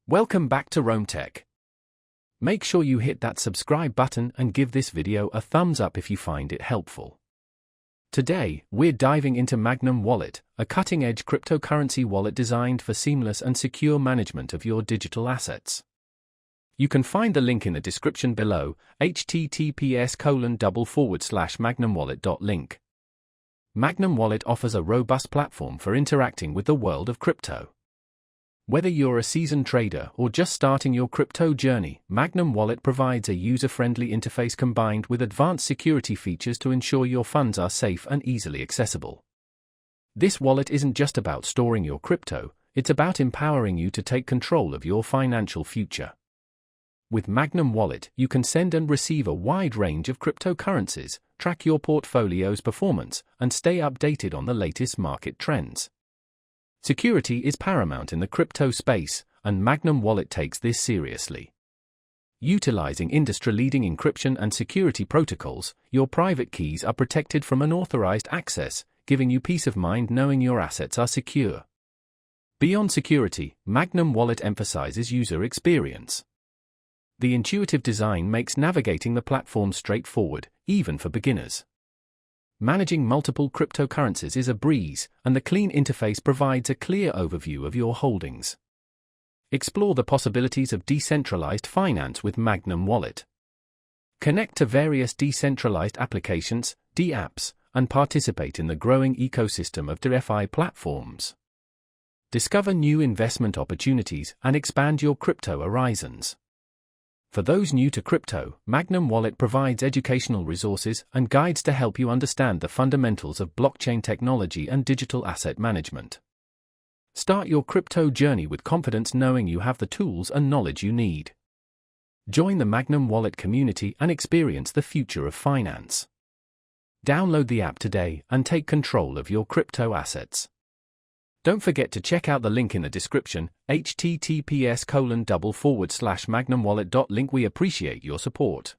Welcome back to Rome Tech. Make sure you hit that subscribe button and give this video a thumbs up if you find it helpful. Today, we're diving into Magnum Wallet, a cutting-edge cryptocurrency wallet designed for seamless and secure management of your digital assets. You can find the link in the description below, https://magnumwallet.link. Magnum Wallet offers a robust platform for interacting with the world of crypto. Whether you're a seasoned trader or just starting your crypto journey, Magnum Wallet provides a user-friendly interface combined with advanced security features to ensure your funds are safe and easily accessible. This wallet isn't just about storing your crypto, it's about empowering you to take control of your financial future. With Magnum Wallet, you can send and receive a wide range of cryptocurrencies, track your portfolio's performance, and stay updated on the latest market trends. Security is paramount in the crypto space, and Magnum Wallet takes this seriously. Utilizing industry-leading encryption and security protocols, your private keys are protected from unauthorized access, giving you peace of mind knowing your assets are secure. Beyond security, Magnum Wallet emphasizes user experience. The intuitive design makes navigating the platform straightforward, even for beginners. Managing multiple cryptocurrencies is a breeze, and the clean interface provides a clear overview of your holdings. Explore the possibilities of decentralized finance with Magnum Wallet. Connect to various decentralized applications, DApps, and participate in the growing ecosystem of DeFi platforms. Discover new investment opportunities and expand your crypto horizons. For those new to crypto, Magnum Wallet provides educational resources and guides to help you understand the fundamentals of blockchain technology and digital asset management. Start your crypto journey with confidence knowing you have the tools and knowledge you need. Join the Magnum Wallet community and experience the future of finance. Download the app today and take control of your crypto assets. Don't forget to check out the link in the description, https://magnumwallet.link. We appreciate your support.